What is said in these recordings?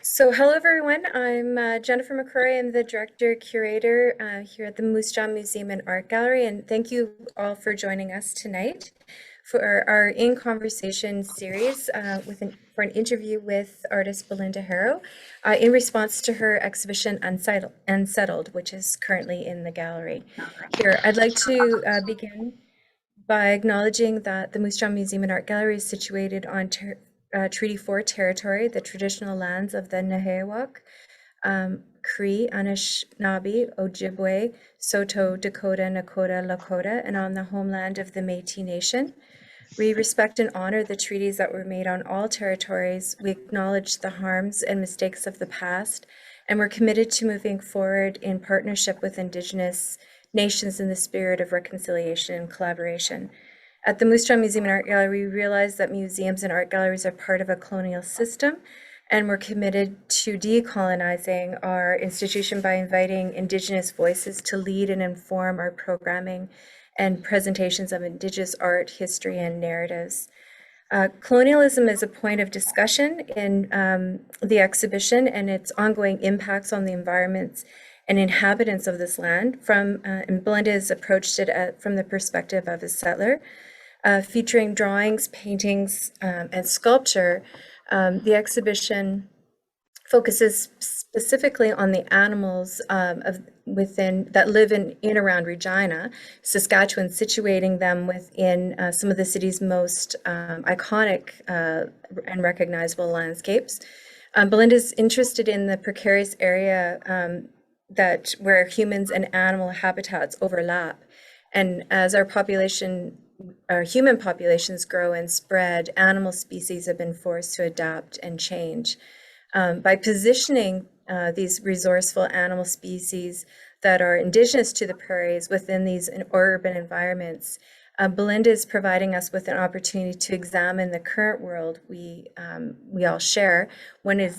So hello everyone, I'm Jennifer McRorie. I'm the director curator here at the Moose Jaw Museum and Art Gallery, and thank you all for joining us tonight for our In Conversation series for an interview with artist Belinda Harrow in response to her exhibition Unsettled, which is currently in the gallery here. I'd like to begin by acknowledging that the Moose Jaw Museum and Art Gallery is situated on Treaty 4 territory, the traditional lands of the Nehiyawak, Cree, Anishinaabe, Ojibwe, Saulteaux, Dakota, Nakota, Lakota, and on the homeland of the Métis Nation. We respect and honor the treaties that were made on all territories. We acknowledge the harms and mistakes of the past, and we're committed to moving forward in partnership with Indigenous nations in the spirit of reconciliation and collaboration. At the Moose Jaw Museum and Art Gallery, we realize that museums and art galleries are part of a colonial system, and we're committed to decolonizing our institution by inviting Indigenous voices to lead and inform our programming and presentations of Indigenous art, history, and narratives. Colonialism is a point of discussion in the exhibition and its ongoing impacts on the environments and inhabitants of this land. And Belinda has approached it from the perspective of a settler. Featuring drawings, paintings, and sculpture, the exhibition focuses specifically on the animals that live in around Regina, Saskatchewan, situating them within some of the city's most iconic and recognizable landscapes. Belinda's interested in the precarious area where humans and animal habitats overlap. And as our human populations grow and spread, animal species have been forced to adapt and change. By positioning these resourceful animal species that are indigenous to the prairies within these urban environments, Belinda is providing us with an opportunity to examine the current world we all share,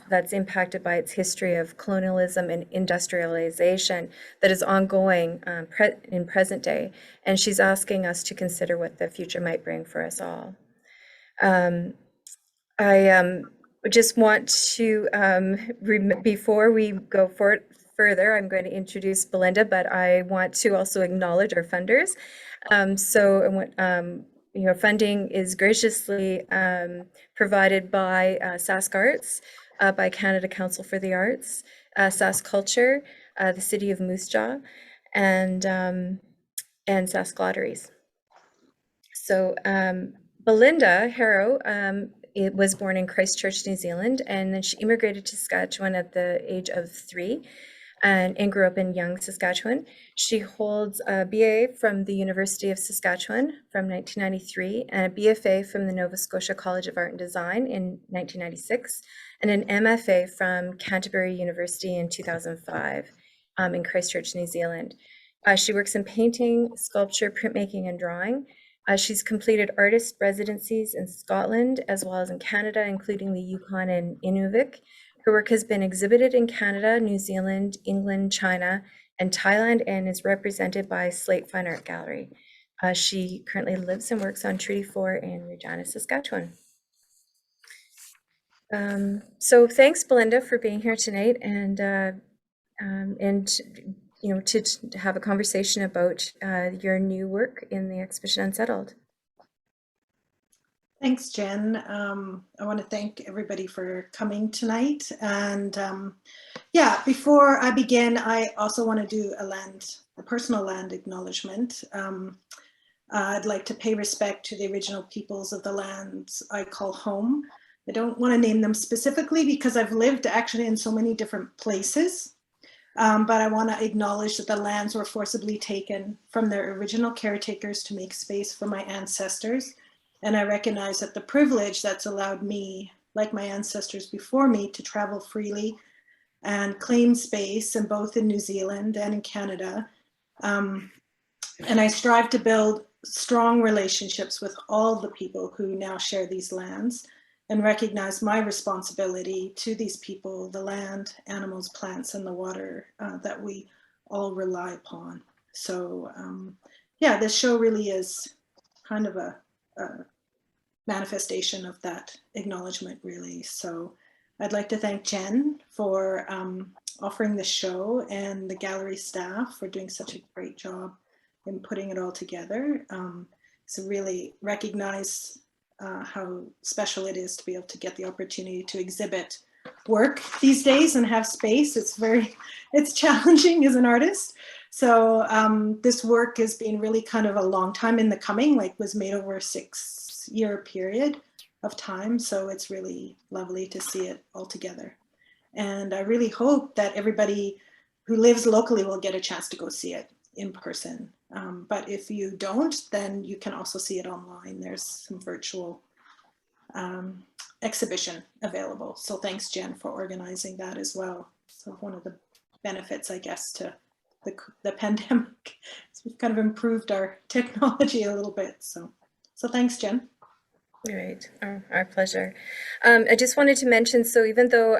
that's impacted by its history of colonialism and industrialization that is ongoing in present day. And she's asking us to consider what the future might bring for us all. I just want to, before we go further, I'm going to introduce Belinda, but I want to also acknowledge our funders. Funding is graciously provided by Sask Arts, by Canada Council for the Arts, Sask Culture, the City of Moose Jaw, and Sask Lotteries. So Belinda Harrow was born in Christchurch, New Zealand, and then she immigrated to Saskatchewan at the age of 3. And grew up in Young, Saskatchewan. She holds a BA from the University of Saskatchewan from 1993 and a BFA from the Nova Scotia College of Art and Design in 1996 and an MFA from Canterbury University in 2005 in Christchurch, New Zealand. She works in painting, sculpture, printmaking, and drawing. She's completed artist residencies in Scotland as well as in Canada, including the Yukon and Inuvik. Her work has been exhibited in Canada, New Zealand, England, China, and Thailand, and is represented by Slate Fine Art Gallery. She currently lives and works on Treaty 4 in Regina, Saskatchewan. So thanks, Belinda, for being here tonight and to have a conversation about your new work in the exhibition Unsettled. Thanks, Jen. I want to thank everybody for coming tonight. And before I begin, I also want to do a personal land acknowledgement. I'd like to pay respect to the original peoples of the lands I call home. I don't want to name them specifically because I've lived actually in so many different places. But I want to acknowledge that the lands were forcibly taken from their original caretakers to make space for my ancestors. And I recognize that the privilege that's allowed me, like my ancestors before me, to travel freely and claim space, and both in New Zealand and in Canada. And I strive to build strong relationships with all the people who now share these lands and recognize my responsibility to these people, the land, animals, plants, and the water that we all rely upon. So this show really is kind of a manifestation of that acknowledgement, really. So I'd like to thank Jen for offering the show and the gallery staff for doing such a great job in putting it all together. So really recognize how special it is to be able to get the opportunity to exhibit work these days and have space. It's challenging as an artist. So this work has been really kind of a long time in the coming, like was made over a 6-year period of time. So it's really lovely to see it all together. And I really hope that everybody who lives locally will get a chance to go see it in person. But if you don't, then you can also see it online. There's some virtual exhibition available. So thanks, Jen, for organizing that as well. So one of the benefits, I guess, to the pandemic is we've kind of improved our technology a little bit. So thanks, Jen. Right. Oh, our pleasure. I just wanted to mention, so even though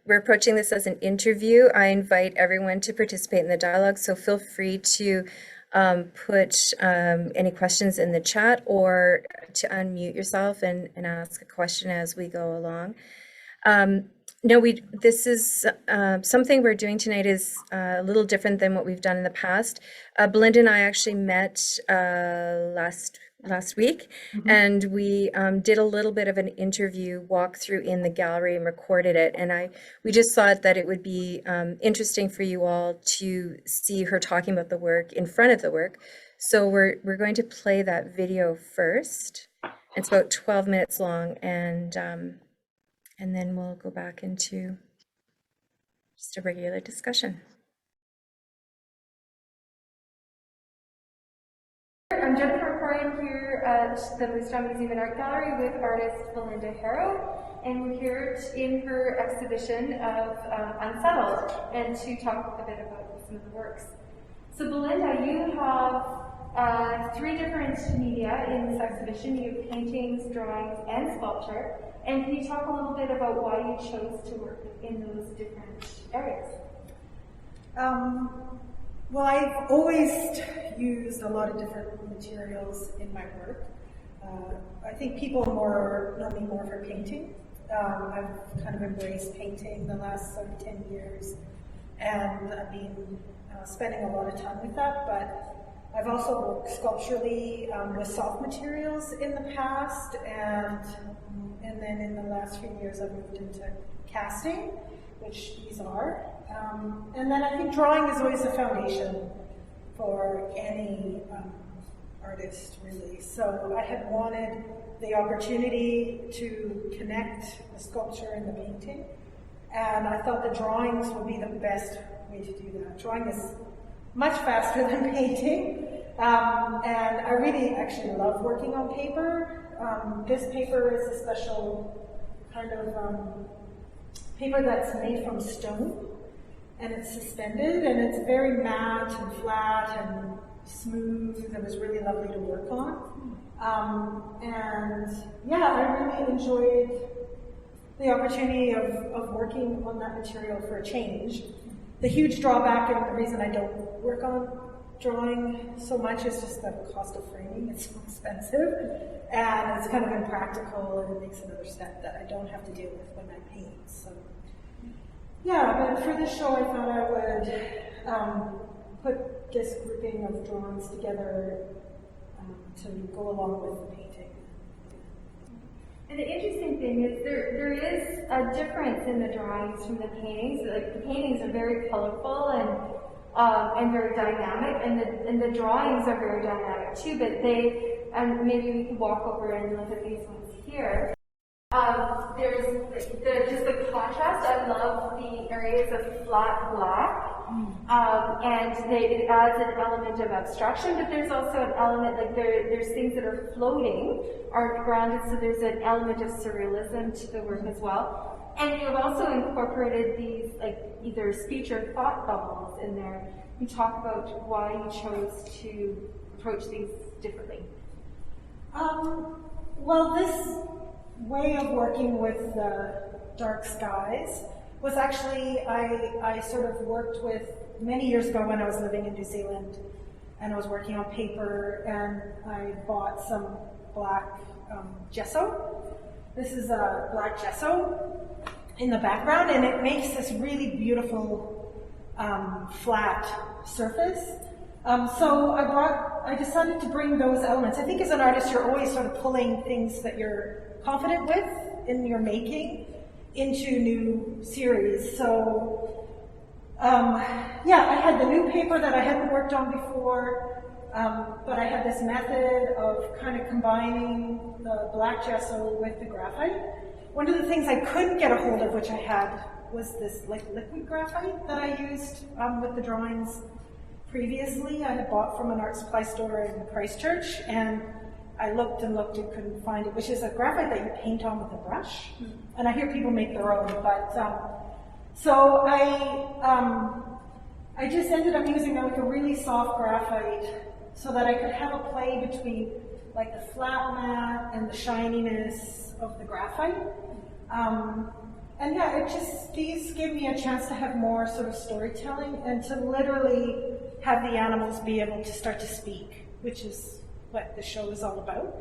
we're approaching this as an interview, I invite everyone to participate in the dialogue. So feel free to put any questions in the chat or to unmute yourself and ask a question as we go along. No, this is something we're doing tonight is a little different than what we've done in the past. Belinda and I actually met last week, and we did a little bit of an interview walkthrough in the gallery and recorded it. And we just thought that it would be interesting for you all to see her talking about the work in front of the work. So we're going to play that video first. It's about 12 minutes long, and then we'll go back into just a regular discussion. I'm Jennifer McRorie here at the Museum and Art Gallery with artist Belinda Harrow, and we're here in her exhibition of Unsettled, and to talk a bit about some of the works. So Belinda, you have 3 different media in this exhibition. You have paintings, drawings, and sculpture. And can you talk a little bit about why you chose to work in those different areas? Well, I've always used a lot of different materials in my work. I think people know me more for painting. I've kind of embraced painting the last 10 years, and I've been spending a lot of time with that, but I've also worked sculpturally with soft materials in the past, and then in the last few years I've moved into casting, which these are. And then I think drawing is always a foundation for any artist, really. So I had wanted the opportunity to connect the sculpture and the painting, and I thought the drawings would be the best way to do that. Drawing is much faster than painting, and I really actually love working on paper. This paper is a special kind of paper that's made from stone, and it's suspended, and it's very matte and flat and smooth. It was really lovely to work on. And yeah, I really enjoyed the opportunity of working on that material for a change. The huge drawback, and the reason I don't work on drawing so much, is just the cost of framing. It's so expensive, and it's kind of impractical, and it makes another step that I don't have to deal with when I paint. So yeah, but for this show I thought I would put this grouping of drawings together to go along with the painting. And the interesting thing is there is a difference in the drawings from the paintings. Like the paintings are very colorful and very dynamic, and the drawings are very dynamic too. But and maybe we can walk over and look at these ones here. There's just the contrast. I love the areas of flat black, and it adds an element of abstraction, but there's also an element, like there's things that are floating, are grounded, so there's an element of surrealism to the work as well. And you've also incorporated these, like, either speech or thought bubbles in there. You talk about why you chose to approach these differently. Well, this way of working with the dark skies was actually, I sort of worked with, many years ago when I was living in New Zealand, and I was working on paper, and I bought some black gesso. This is a black gesso, in the background, and it makes this really beautiful flat surface. So I decided to bring those elements. I think as an artist, you're always sort of pulling things that you're confident with in your making into new series. So yeah, I had the new paper that I hadn't worked on before, but I had this method of kind of combining the black gesso with the graphite. One of the things I couldn't get a hold of, which I had, was this like liquid graphite that I used with the drawings previously. I had bought from an art supply store in Christchurch, and I looked and looked and couldn't find it, which is a graphite that you paint on with a brush. And I hear people make their own, but so I just ended up using like a really soft graphite so that I could have a play between like the flat matte and the shininess of the graphite. And yeah, these give me a chance to have more sort of storytelling and to literally have the animals be able to start to speak, which is what the show is all about.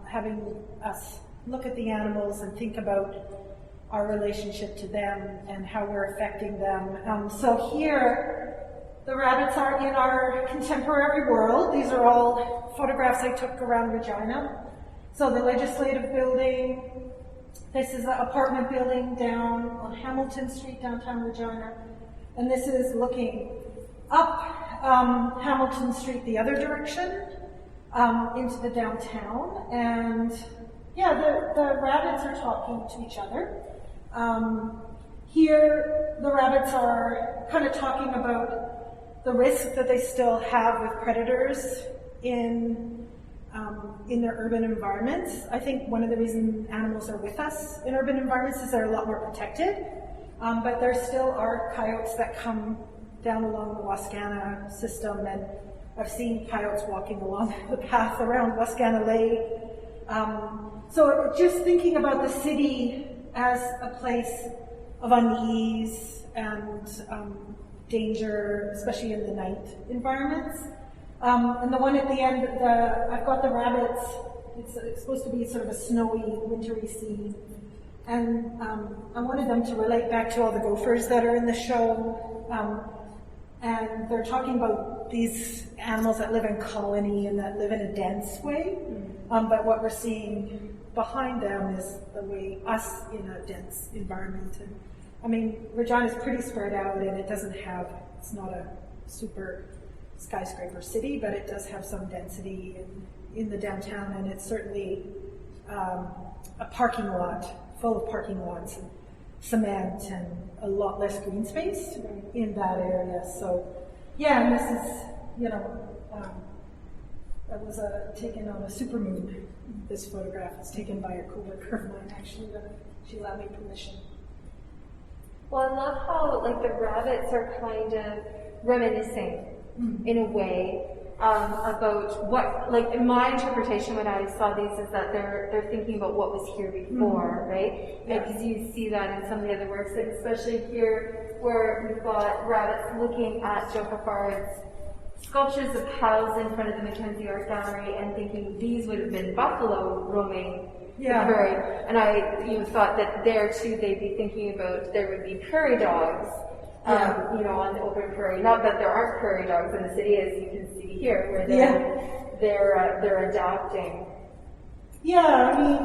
Having us look at the animals and think about our relationship to them and how we're affecting them. So here, the rabbits are in our contemporary world. These are all photographs I took around Regina. So the legislative building, this is the apartment building down on Hamilton Street, downtown Regina. And this is looking up Hamilton Street the other direction into the downtown. And yeah, the rabbits are talking to each other. Here, the rabbits are kind of talking about the risk that they still have with predators in their urban environments. I think one of the reasons animals are with us in urban environments is they're a lot more protected, but there still are coyotes that come down along the Wascana system, and I've seen coyotes walking along the path around Wascana Lake. So just thinking about the city as a place of unease and danger, especially in the night environments. And the one at the end, I've got the rabbits. It's supposed to be sort of a snowy, wintry scene. And I wanted them to relate back to all the gophers that are in the show. And they're talking about these animals that live in colony and that live in a dense way. But what we're seeing behind them is the way us in a dense environment. And I mean, Regina's pretty spread out, and it's not a super skyscraper city, but it does have some density in the downtown, and it's certainly a parking lot full of parking lots and cement and a lot less green space in that area. So yeah, and this is, that was taken on a supermoon. This photograph is taken by a coworker of mine, actually, that she allowed me permission. Well, I love how like the rabbits are kind of reminiscing in a way about what, like in my interpretation when I saw these is that they're thinking about what was here before, right? Because you see that in some of the other works, like especially here where we've got rabbits looking at Joe Haffard's sculptures of cows in front of the Mackenzie Art Gallery and thinking these would have been buffalo roaming the prairie. And I thought that there too they'd be thinking about there would be prairie dogs, on the open prairie. Not that there aren't prairie dogs in the city, as you can see here, where they're adapting. Yeah, I mean,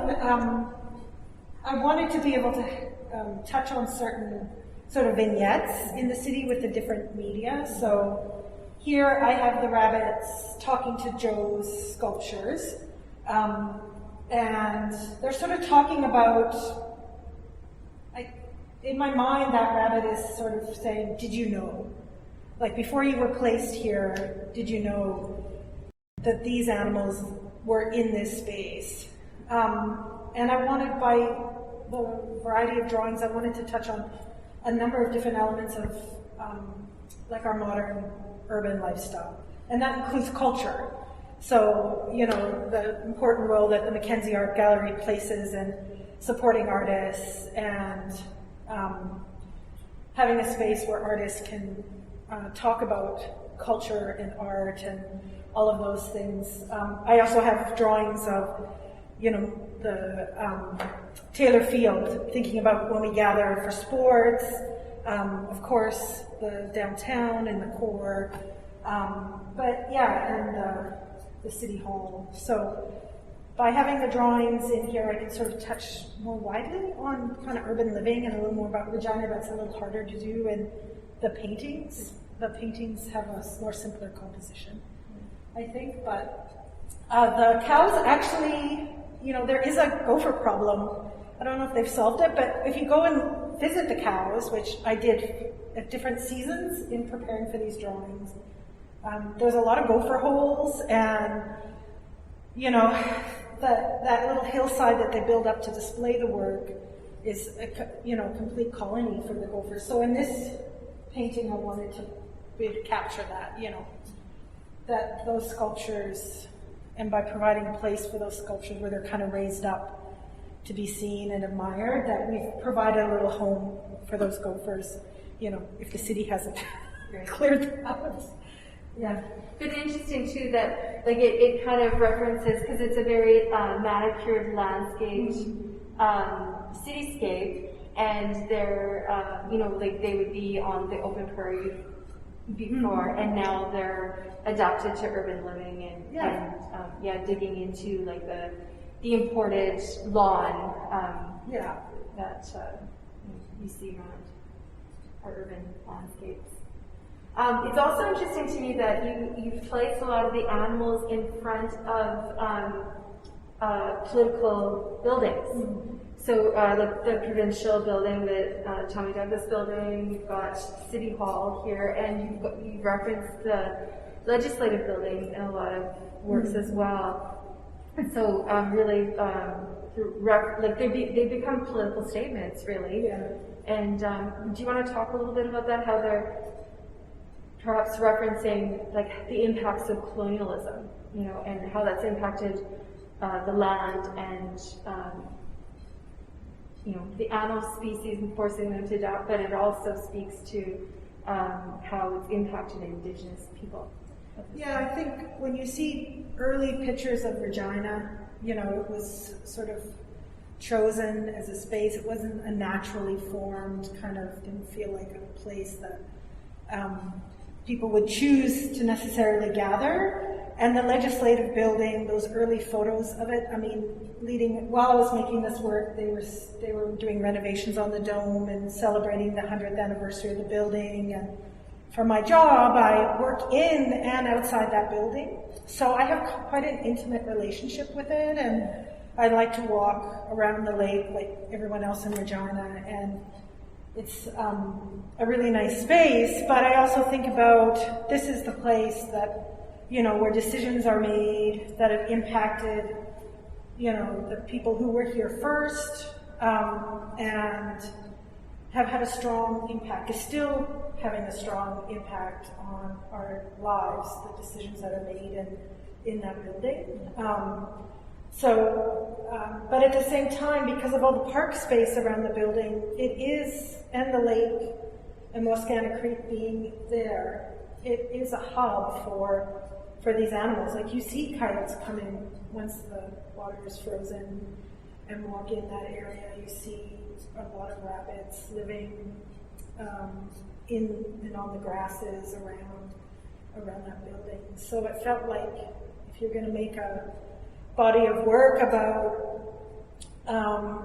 I wanted to be able to touch on certain sort of vignettes in the city with the different media. So here I have the rabbits talking to Joe's sculptures, and they're sort of talking about, in my mind, that rabbit is sort of saying, did you know? Like before you were placed here, did you know that these animals were in this space? And I wanted, by the variety of drawings, I wanted to touch on a number of different elements of like our modern urban lifestyle. And that includes culture. So, the important role that the Mackenzie Art Gallery places in supporting artists and having a space where artists can talk about culture and art and all of those things. I also have drawings of you know, the Taylor Field, thinking about when we gather for sports, of course, the downtown and the core, but yeah, and the city hall. So by having the drawings in here, I can sort of touch more widely on kind of urban living and a little more about Regina. That's a little harder to do. And the paintings have a more simpler composition, I think. But the cows actually, you know, there is a gopher problem. I don't know if they've solved it, but if you go and visit the cows, which I did at different seasons in preparing for these drawings, there's a lot of gopher holes, and you know, that little hillside that they build up to display the work is a complete colony for the gophers. So in this painting, I wanted to capture that, you know, that those sculptures, and by providing a place for those sculptures where they're kind of raised up to be seen and admired, that we've provided a little home for those gophers, you know, if the city hasn't cleared them out. Yeah. But interesting too that like it kind of references, because it's a very manicured landscape, cityscape, and they're you know, like they would be on the open prairie before, and now they're adapted to urban living and digging into like the imported lawn that you see around our urban landscapes. It's also interesting to me that you've placed a lot of the animals in front of political buildings. Mm-hmm. So the provincial building, the Tommy Douglas building, you've got City Hall here, and you've referenced the legislative building in a lot of works as well. And so really, like they become political statements, really. Yeah. And do you want to talk a little bit about that, how they're perhaps referencing like the impacts of colonialism, you know, and how that's impacted the land and you know, the animal species and forcing them to adapt, but it also speaks to how it's impacted Indigenous people. Yeah, I think when you see early pictures of Regina, you know, it was sort of chosen as a space. It wasn't a naturally formed kind of, didn't feel like a place that people would choose to necessarily gather. And the legislative building, those early photos of it, I mean, while I was making this work, they were doing renovations on the dome and celebrating the 100th anniversary of the building. And for my job, I work in and outside that building. So I have quite an intimate relationship with it, and I like to walk around the lake like everyone else in Regina, and it's a really nice space. But I also think about, this is the place that, you know, where decisions are made that have impacted, you know, the people who were here first, and have had a strong impact, is still having a strong impact on our lives, the decisions that are made in that building. But at the same time, because of all the park space around the building, it is, and the lake and Wascana Creek being there, it is a hub for these animals. Like, you see coyotes come in once the water is frozen and walk in that area. You see a lot of rabbits living in and on the grasses around that building. So it felt like if you're going to make a body of work about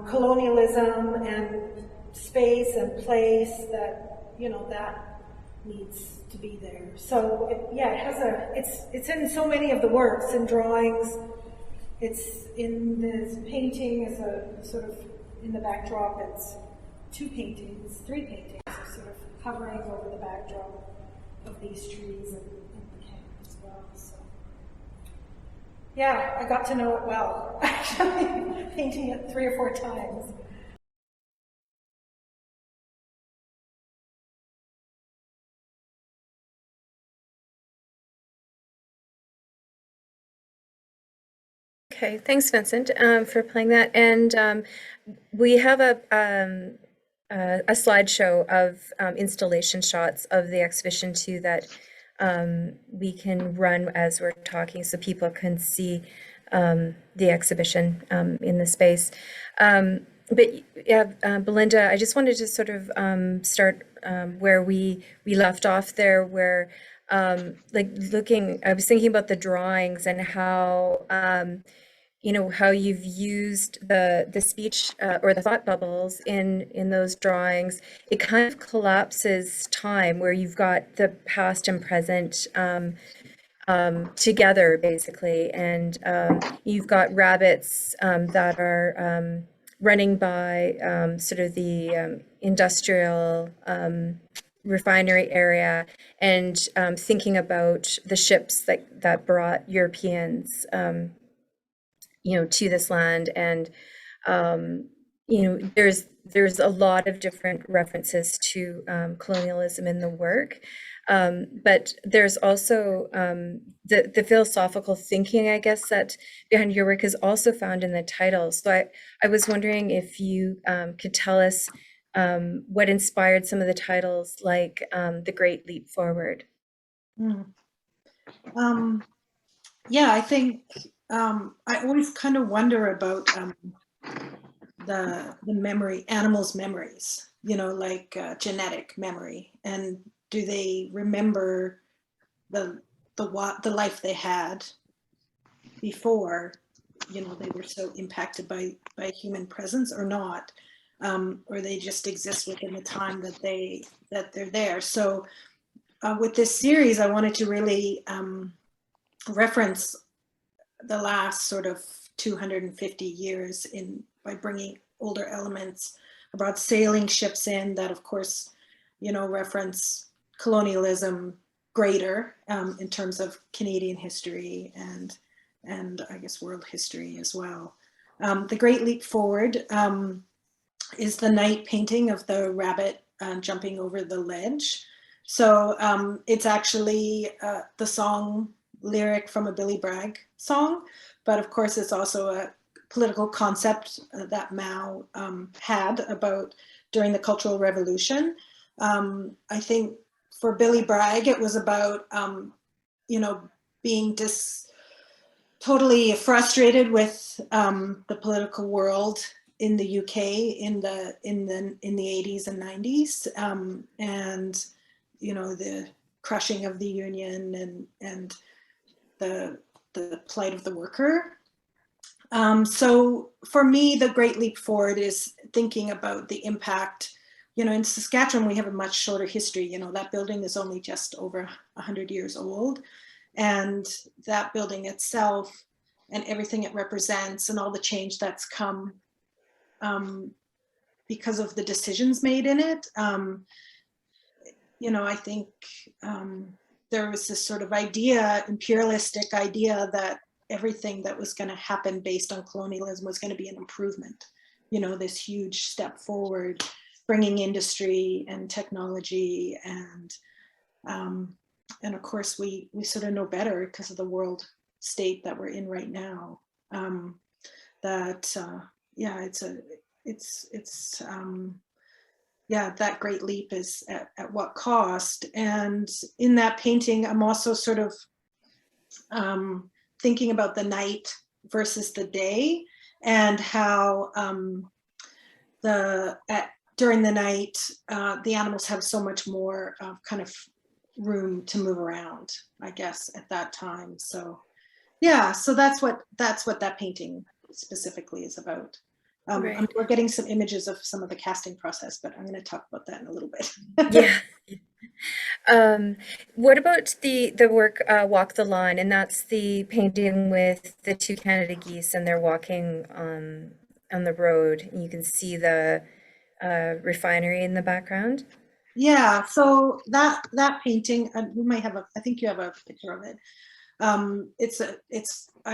colonialism and space and place, that, you know, that needs to be there. So it's in so many of the works and drawings. It's in this painting as a sort of, in the backdrop, it's three paintings are sort of hovering over the backdrop of these trees and the camp as well. So yeah, I got to know it well, actually, painting it 3 or 4 times. Okay, thanks, Vincent, for playing that. And we have a slideshow of installation shots of the exhibition too that we can run as we're talking, so people can see the exhibition in the space. But yeah, Belinda, I just wanted to sort of start where we left off there, where like I was thinking about the drawings and how how you've used the speech or the thought bubbles in those drawings. It kind of collapses time, where you've got the past and present together, basically, and you've got rabbits that are running by sort of the industrial refinery area, and thinking about the ships that brought Europeans to this land. And there's a lot of different references to colonialism in the work, but there's also the philosophical thinking, I guess, that behind your work is also found in the title. So I was wondering if you could tell us what inspired some of the titles, like The Great Leap Forward. Yeah, I think I always kind of wonder about the memory, animals' memories, like genetic memory, and do they remember the life they had before, they were so impacted by human presence, or not, or they just exist within the time that they're there. So with this series, I wanted to really reference the last sort of 250 years by bringing older elements. I brought sailing ships in that, of course, reference colonialism greater in terms of Canadian history and I guess world history as well. The Great Leap Forward is the night painting of the rabbit jumping over the ledge. So it's actually the song lyric from a Billy Bragg song, but of course it's also a political concept that Mao had about during the Cultural Revolution. I think for Billy Bragg, it was about being totally frustrated with the political world in the UK in the 80s and 90s, and the crushing of the union and the plight of the worker. So for me, the Great Leap Forward is thinking about the impact. In Saskatchewan, we have a much shorter history. That building is only just over 100 years old. And that building itself and everything it represents and all the change that's come because of the decisions made in it. I think there was this sort of imperialistic idea that everything that was going to happen based on colonialism was going to be an improvement. This huge step forward, bringing industry and technology, and of course we sort of know better because of the world state that we're in right now. That great leap is at what cost? And in that painting, I'm also sort of thinking about the night versus the day, and how during the night, the animals have so much more kind of room to move around, I guess, at that time. So so that's what that painting specifically is about. Right. We're getting some images of some of the casting process, but I'm going to talk about that in a little bit. Yeah. What about the work Walk the Line? And that's the painting with the two Canada geese, and they're walking on the road, and you can see the refinery in the background. Yeah, so that painting, we might have I think you have a picture of it. I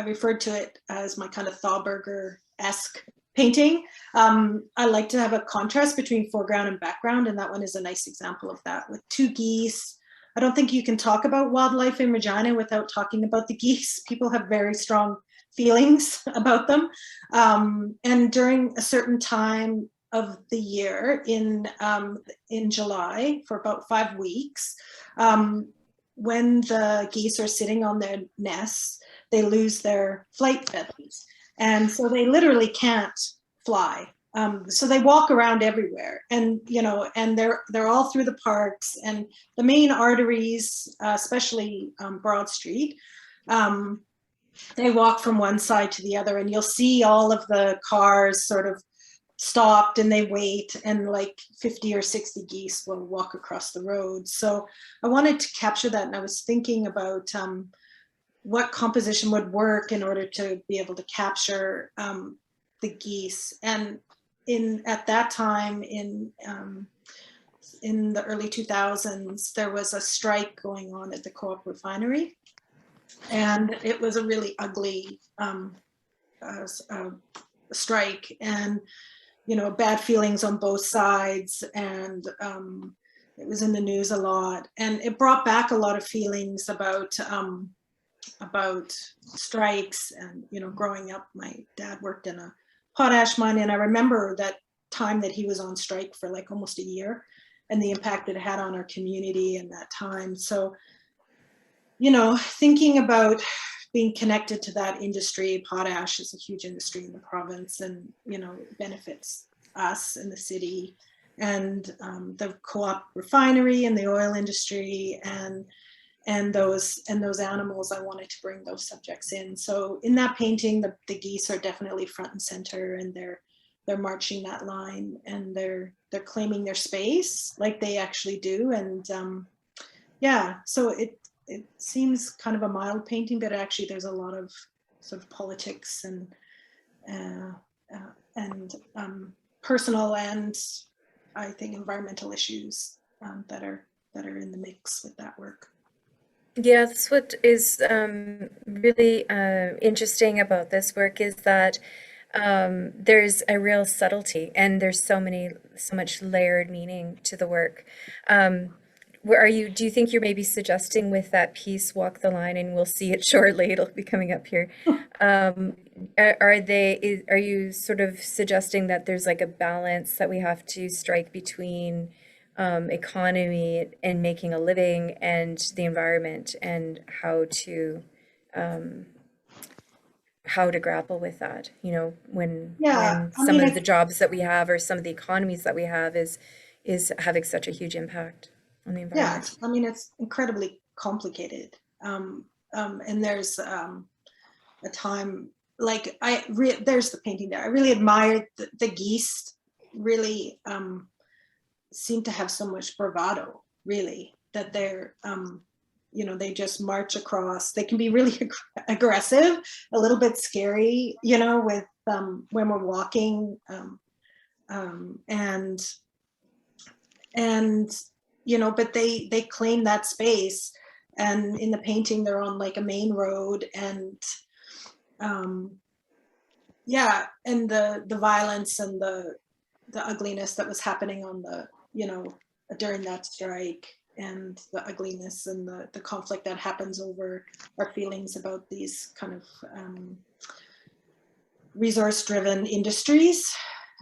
referred to it as my kind of Thoughtberger-esque painting. I like to have a contrast between foreground and background, and that one is a nice example of that, with two geese. I don't think you can talk about wildlife in Regina without talking about the geese. People have very strong feelings about them. And during a certain time of the year in July, for about 5 weeks, when the geese are sitting on their nests, they lose their flight feathers. And so they literally can't fly. So they walk around everywhere, and and they're all through the parks and the main arteries, especially Broad Street. They walk from one side to the other, and you'll see all of the cars sort of stopped, and they wait, and like 50 or 60 geese will walk across the road. So I wanted to capture that, and I was thinking about what composition would work in order to be able to capture the geese. And at that time in the early 2000s, there was a strike going on at the Co-op refinery, and it was a really ugly strike, and bad feelings on both sides, and it was in the news a lot, and it brought back a lot of feelings about strikes. And growing up, my dad worked in a potash mine, and I remember that time that he was on strike for like almost a year, and the impact it had on our community in that time. So thinking about being connected to that industry. Potash is a huge industry in the province, and benefits us in the city, and the Co-op refinery and the oil industry, and those animals. I wanted to bring those subjects in. So in that painting, the geese are definitely front and center, and they're marching that line, and they're claiming their space like they actually do. And so it seems kind of a mild painting, but actually there's a lot of sort of politics and personal, and I think environmental issues that are in the mix with that work. Yeah, that's what is really interesting about this work, is that there's a real subtlety, and there's so much layered meaning to the work. Do you think you're maybe suggesting with that piece, Walk the Line, and we'll see it shortly, it'll be coming up here. Are you sort of suggesting that there's like a balance that we have to strike between economy and making a living and the environment, and how to grapple with that, when some of the jobs that we have, or some of the economies that we have, is having such a huge impact on the environment? Yeah, it's incredibly complicated. And there's a time, like there's the painting there. I really admired the geese. Really seem to have so much bravado, really, that they're they just march across. They can be really aggressive, a little bit scary, with when we're walking, but they claim that space. And in the painting, they're on like a main road, and and the violence and the ugliness that was happening on the during that strike, and the ugliness and the conflict that happens over our feelings about these kind of resource-driven industries,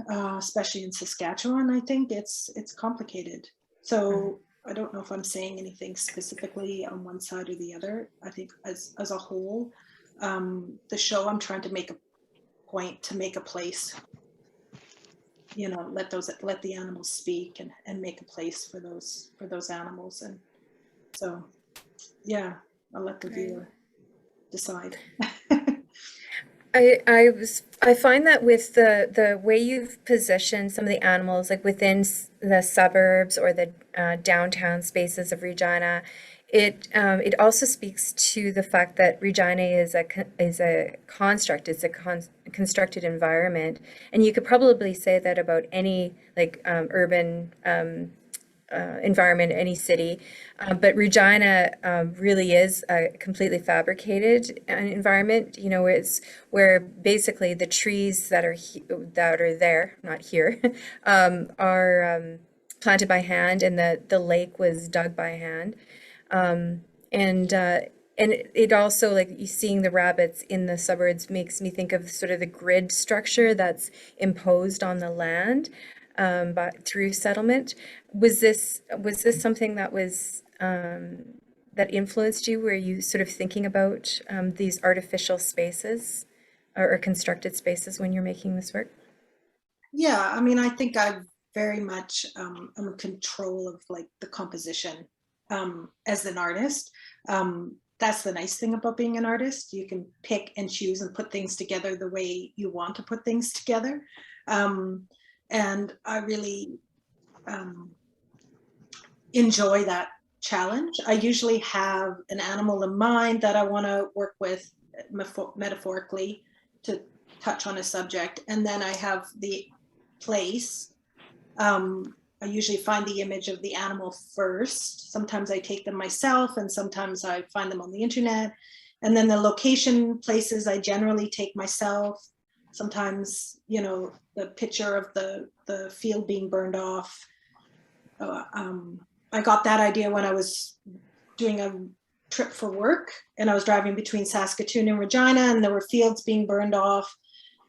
especially in Saskatchewan. I think it's complicated. So I don't know if I'm saying anything specifically on one side or the other. I think as a whole, the show, I'm trying to make a point to make a place. Let the animals speak, and make a place for those animals. And so, yeah, I'll let the viewer decide. I find that with the way you've positioned some of the animals, like within the suburbs or the downtown spaces of Regina, it also speaks to the fact that Regina is a construct. It's a constructed environment, and you could probably say that about any urban environment, any city, but Regina really is a completely fabricated environment. It's where basically the trees that are there, not here, are planted by hand, and the lake was dug by hand. And it also, like, you seeing the rabbits in the suburbs makes me think of sort of the grid structure that's imposed on the land through settlement. Was this something that was that influenced you? Were you sort of thinking about these artificial spaces or constructed spaces when you're making this work? Yeah, I mean, I think I very much am in control of like the composition as an artist. That's the nice thing about being an artist. You can pick and choose and put things together the way you want to put things together. And I really enjoy that challenge. I usually have an animal in mind that I want to work with metaphorically to touch on a subject. And then I have the place. I usually find the image of the animal first. Sometimes I take them myself, and sometimes I find them on the internet. And then the location places I generally take myself. Sometimes, you know, the picture of the field being burned off. I got that idea when I was doing a trip for work, and I was driving between Saskatoon and Regina, and there were fields being burned off.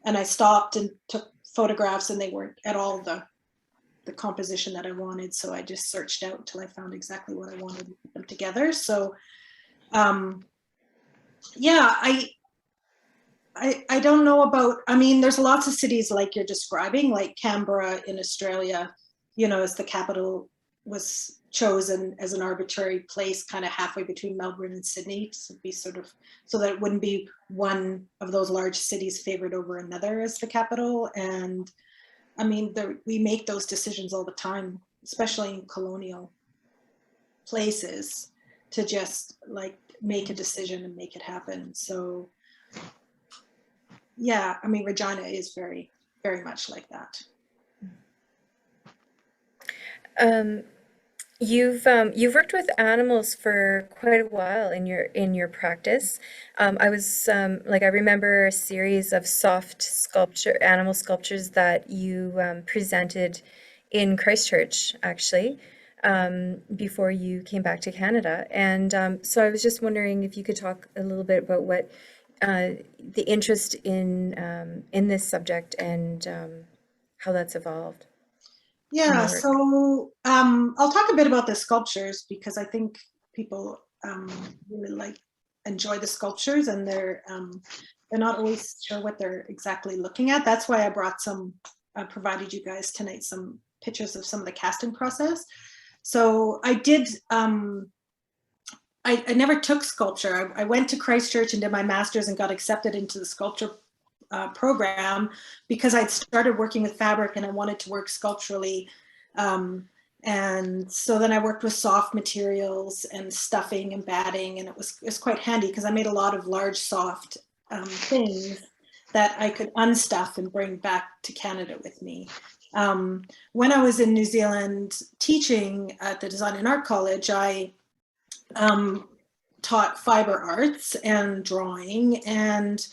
And I stopped and took photographs, and they weren't at all the composition that I wanted. So I just searched out until I found exactly what I wanted to put them together. So yeah, I don't know about, I mean, there's lots of cities like you're describing, like Canberra in Australia, you know, as the capital was chosen as an arbitrary place kind of halfway between Melbourne and Sydney to be sort of, so that it wouldn't be one of those large cities favored over another as the capital. And I mean, we make those decisions all the time, especially in colonial places, to just like make a decision and make it happen. So yeah, I mean, Regina is very, very much like that. You've worked with animals for quite a while in your practice. I was I remember a series of animal sculptures that you presented in Christchurch, actually, before you came back to Canada. And so I was just wondering if you could talk a little bit about what the interest in this subject and how that's evolved. Yeah, so I'll talk a bit about the sculptures because I think people really enjoy the sculptures, and they're not always sure what they're exactly looking at. That's why I brought provided you guys tonight some pictures of some of the casting process. So I did, I never took sculpture. I went to Christchurch and did my master's and got accepted into the sculpture program because I'd started working with fabric and I wanted to work sculpturally. And so then I worked with soft materials and stuffing and batting, and it's quite handy because I made a lot of large soft things that I could unstuff and bring back to Canada with me. When I was in New Zealand teaching at the Design and Art College, I taught fiber arts and drawing, and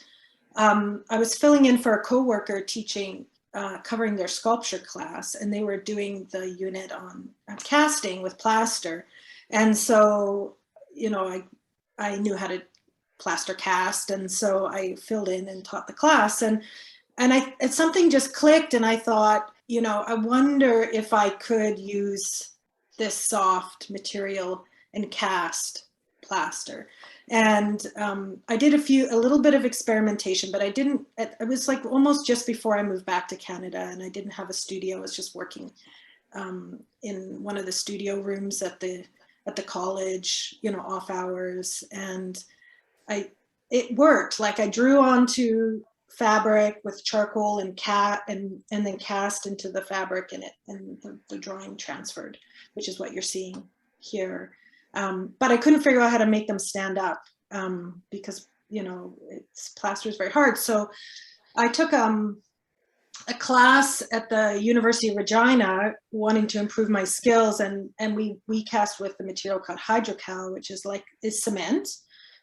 I was filling in for a coworker teaching, covering their sculpture class, and they were doing the unit on casting with plaster. And so, you know, I knew how to plaster cast, and so I filled in and taught the class. And something just clicked, and I thought, you know, I wonder if I could use this soft material and cast plaster. And I did a little bit of experimentation, but I didn't, it was like almost just before I moved back to Canada, and I didn't have a studio. I was just working in one of the studio rooms at the college, you know, off hours. And it worked. Like I drew onto fabric with charcoal and then cast into the fabric, and the drawing transferred, which is what you're seeing here. But I couldn't figure out how to make them stand up because, you know, plaster is very hard. So I took a class at the University of Regina wanting to improve my skills, and we cast with the material called hydrocal, which is cement,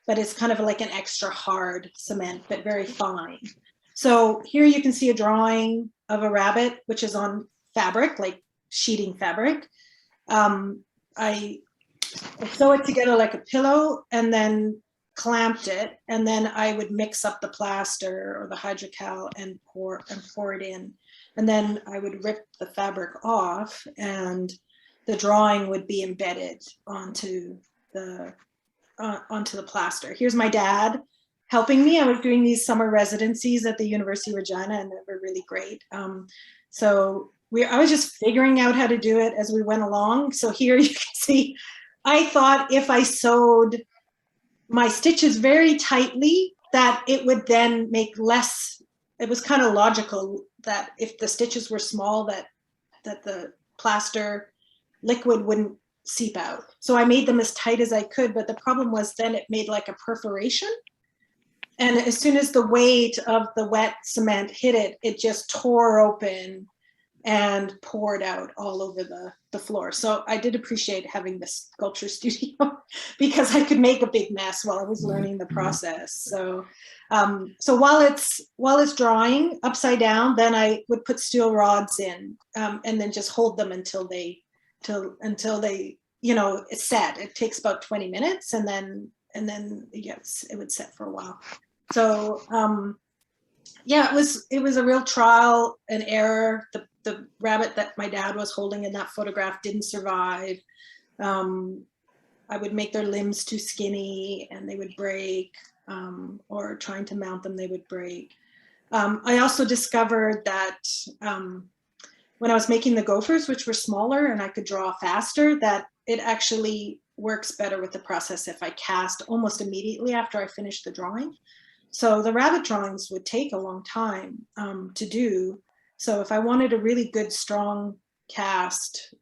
but it's kind of like an extra hard cement, but very fine. So here you can see a drawing of a rabbit, which is on fabric, like sheeting fabric. I sew it together like a pillow and then clamped it, and then I would mix up the plaster or the hydrocal and pour it in, and then I would rip the fabric off, and the drawing would be embedded onto the onto the plaster. Here's my dad helping me. I was doing these summer residencies at the University of Regina, and they were really great. So I was just figuring out how to do it as we went along. So here you can see, I thought if I sewed my stitches very tightly, that it would then make less, it was kind of logical that if the stitches were small, that the plaster liquid wouldn't seep out. So I made them as tight as I could, but the problem was then it made like a perforation. And as soon as the weight of the wet cement hit it, it just tore open and poured out all over the floor. So I did appreciate having this sculpture studio because I could make a big mess while I was learning the process. So so while it's drying upside down, then I would put steel rods in and then just hold them until they it's set. It takes about 20 minutes and then yes, it would set for a while. So yeah, it was a real trial and error. The rabbit that my dad was holding in that photograph didn't survive. I would make their limbs too skinny and they would break, or trying to mount them, they would break. I also discovered that when I was making the gophers, which were smaller and I could draw faster, that it actually works better with the process if I cast almost immediately after I finished the drawing. So the rabbit drawings would take a long time to do. So if I wanted a really good, strong cast,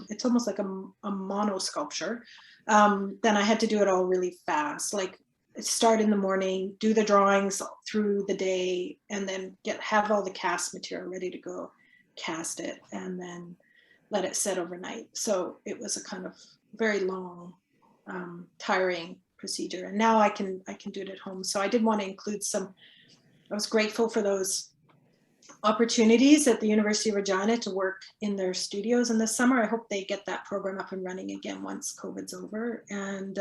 it's almost like a mono sculpture, then I had to do it all really fast. Like start in the morning, do the drawings through the day, and then have all the cast material ready to go, cast it, and then let it set overnight. So it was a kind of very long, tiring procedure. And now I can do it at home. So I did want to include I was grateful for those opportunities at the University of Regina to work in their studios in the summer. I hope they get that program up and running again once COVID's over. And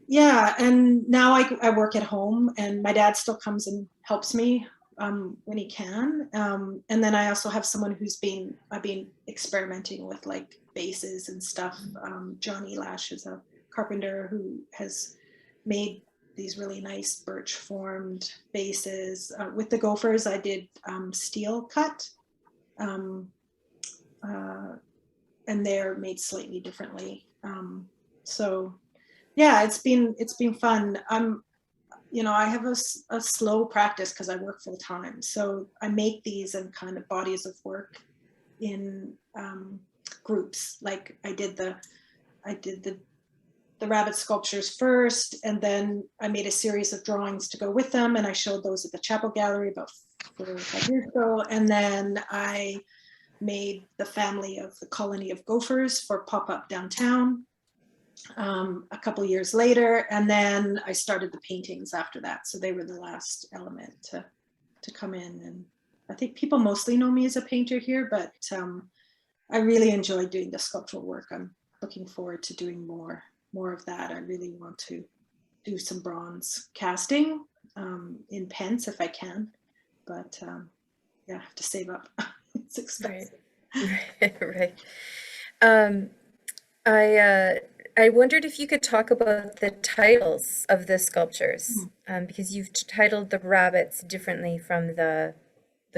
yeah, and now I work at home, and my dad still comes and helps me when he can. And then I also have someone I've been experimenting with, like bases and stuff. Johnny Lash is a carpenter who has made these really nice birch formed bases. With the gophers, I did steel cut, and they're made slightly differently. So yeah, it's been fun. I have a slow practice because I work full time. So I make these in kind of bodies of work in groups. Like I did the rabbit sculptures first, and then I made a series of drawings to go with them, and I showed those at the Chapel Gallery about 4 or 5 years ago. And then I made the family of the colony of gophers for pop-up downtown a couple years later, and then I started the paintings after that. So they were the last element to come in. And I think people mostly know me as a painter here, but I really enjoy doing the sculptural work. I'm looking forward to doing more of that. I really want to do some bronze casting in pence if I can, but yeah, I have to save up. It's expensive. Right. I wondered if you could talk about the titles of the sculptures, because you've titled the rabbits differently from the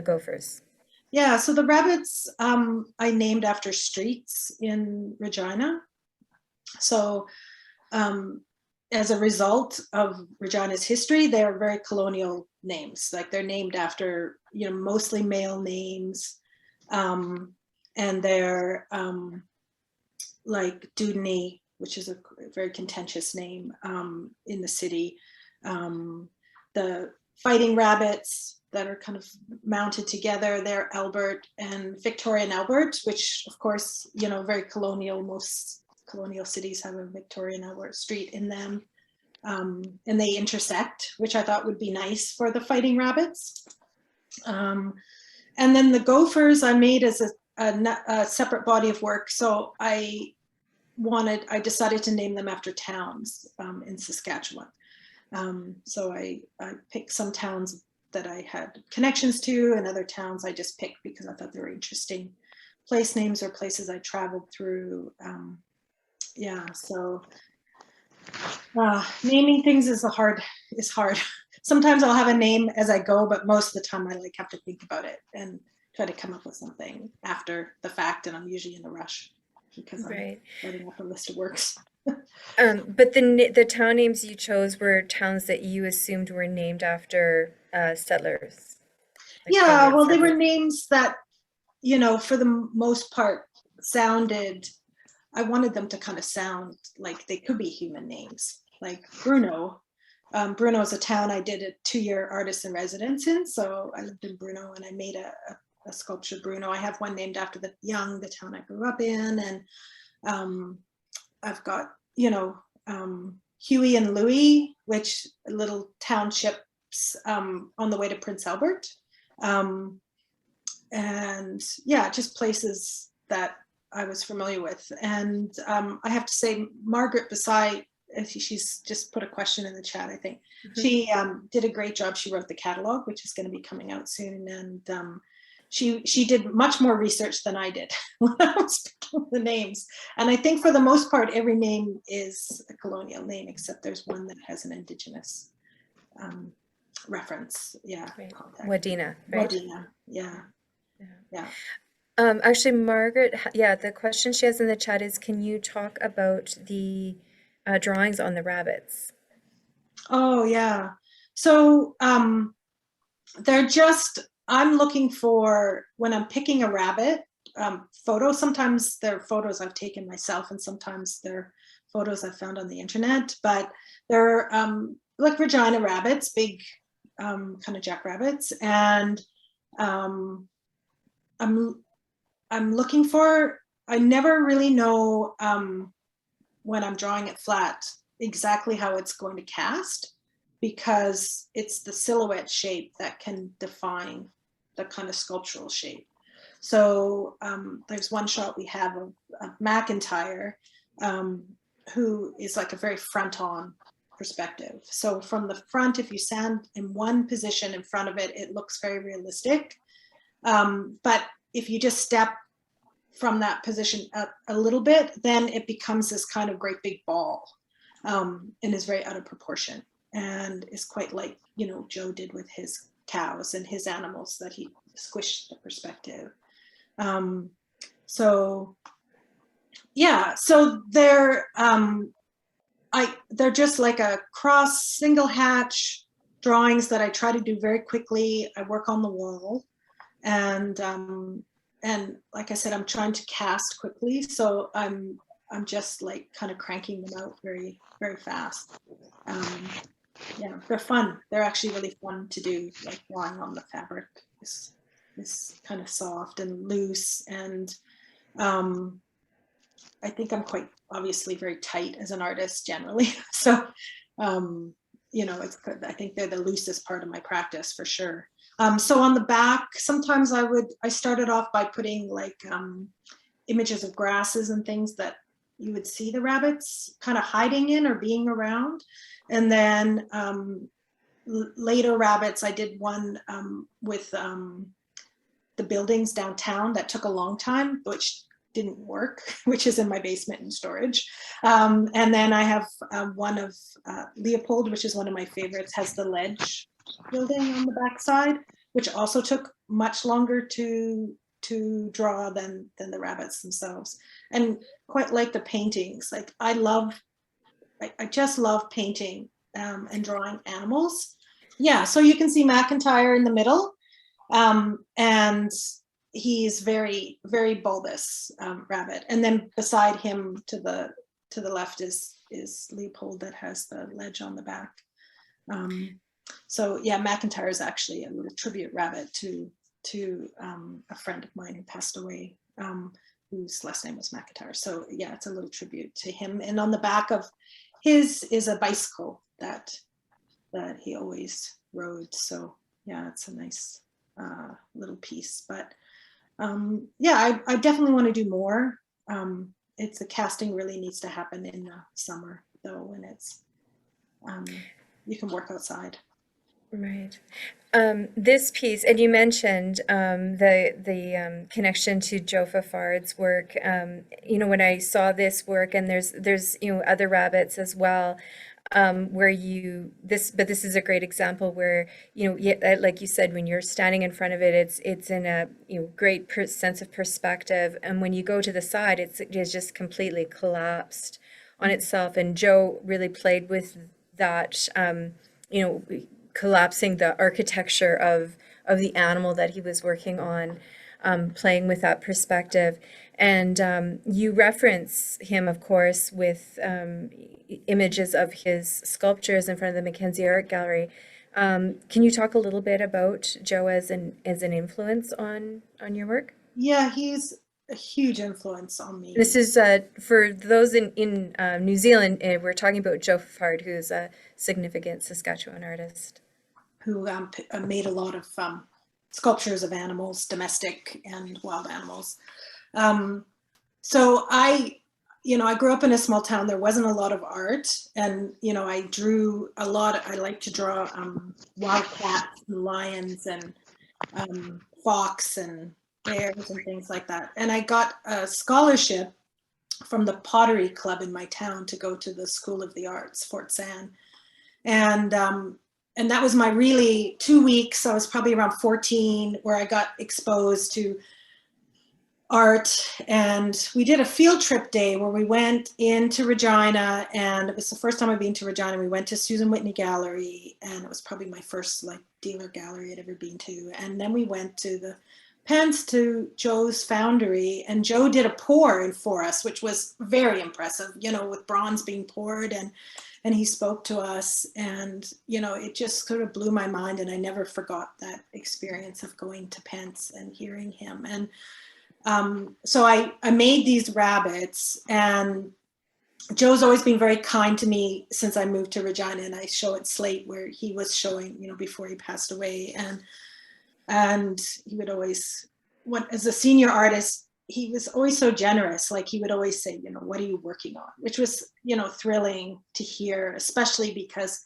gophers. Yeah, so the rabbits I named after streets in Regina. So as a result of Regina's history, they're very colonial names. Like they're named after, mostly male names. And they're like Dudney, which is a very contentious name in the city. The fighting rabbits that are kind of mounted together, they're Albert and Victorian Albert, which of course, very colonial. Most colonial cities have a Victorian Albert Street in them. And they intersect, which I thought would be nice for the fighting rabbits. And then the gophers I made as a separate body of work. So I decided to name them after towns in Saskatchewan. So I picked some towns that I had connections to, and other towns I just picked because I thought they were interesting place names or places I traveled through. Yeah, so Naming things is hard. Sometimes I'll have a name as I go, but most of the time I have to think about it and try to come up with something after the fact, and I'm usually in a rush because I'm writing up a list of works. But the town names you chose were towns that you assumed were named after settlers. Yeah, well, they were names that, for the most part sounded, I wanted them to kind of sound like they could be human names, like Bruno. Bruno is a town I did a 2-year artist in residence in. So I lived in Bruno and I made a sculpture, Bruno. I have one named after the town I grew up in. And I've got, Huey and Louie, which little townships on the way to Prince Albert. And yeah, just places that I was familiar with. And I have to say, Margaret Besai, she's just put a question in the chat, I think. She did a great job. She wrote the catalog, which is going to be coming out soon. And she did much more research than I did when I was picking the names. And I think for the most part, every name is a colonial name, except there's one that has an Indigenous reference. Yeah. Right. Wadena, right? Wadena, yeah. Actually, Margaret, the question she has in the chat is, can you talk about the drawings on the rabbits? Oh, yeah. So they're just, I'm looking for, when I'm picking a rabbit, photos, sometimes they're photos I've taken myself and sometimes they're photos I've found on the internet, but they're like Regina rabbits, big kind of jackrabbits. And I'm looking for, I never really know when I'm drawing it flat exactly how it's going to cast, because it's the silhouette shape that can define the kind of sculptural shape. So there's one shot we have of McIntyre, who is like a very front-on perspective. So from the front, if you stand in one position in front of it, it looks very realistic. But if you just step from that position a little bit, then it becomes this kind of great big ball and is very out of proportion and is quite like, Joe did with his cows and his animals, that he squished the perspective. So yeah, so they're just like a cross single hatch drawings that I try to do very quickly. I work on the wall. And like I said, I'm trying to cast quickly, so I'm just like kind of cranking them out very, very fast. Yeah, they're fun. They're actually really fun to do. Like drawing on the fabric is kind of soft and loose, and I think I'm quite obviously very tight as an artist generally. So it's good. I think they're the loosest part of my practice for sure. So on the back, sometimes I started off by putting like images of grasses and things that you would see the rabbits kind of hiding in or being around. And then later rabbits, I did one with the buildings downtown that took a long time, which didn't work, which is in my basement in storage. And then I have one of Leopold, which is one of my favorites, has the ledge building on the backside, which also took much longer to draw than the rabbits themselves. And quite like the paintings, like I just love painting and drawing animals. Yeah, so you can see McIntyre in the middle, and he's very, very bulbous rabbit. And then beside him to the left is Leopold that has the ledge on the back. So yeah, McIntyre is actually a little tribute rabbit to a friend of mine who passed away, whose last name was McIntyre. So yeah, it's a little tribute to him. And on the back of his is a bicycle that he always rode. So yeah, it's a nice little piece. But yeah, I definitely want to do more. The casting really needs to happen in the summer though, when it's you can work outside. Right. This piece, and you mentioned the connection to Joe Fafard's work. When I saw this work, and there's other rabbits as well, where but this is a great example where like you said, when you're standing in front of it, it's in a great sense of perspective, and when you go to the side, it's just completely collapsed on itself. And Joe really played with that. You know collapsing the architecture of the animal that he was working on, playing with that perspective. And you reference him, of course, with images of his sculptures in front of the Mackenzie Art Gallery. Can you talk a little bit about Joe as an influence on your work? Yeah, he's a huge influence on me. This is for those in New Zealand. We're talking about Joe Fafard, who's a significant Saskatchewan artist who made a lot of sculptures of animals, domestic and wild animals. So I grew up in a small town. There wasn't a lot of art, and I drew a lot. I like to draw wild cats and lions and fox and bears and things like that. And I got a scholarship from the pottery club in my town to go to the School of the Arts, Fort San. And that was my really 2 weeks. I was probably around 14 where I got exposed to art. And we did a field trip day where we went into Regina, and it was the first time I'd been to Regina. We went to Susan Whitney Gallery, and it was probably my first dealer gallery I'd ever been to. And then we went to the Pence to Joe's foundry, and Joe did a pour in for us, which was very impressive, with bronze being poured, and he spoke to us, and it just sort of blew my mind, and I never forgot that experience of going to Pence and hearing him. And so I made these rabbits, and Joe's always been very kind to me since I moved to Regina, and I show at Slate where he was showing, before he passed away, and he would always, as a senior artist, he was always so generous. Like, he would always say, what are you working on? Which was, thrilling to hear, especially because,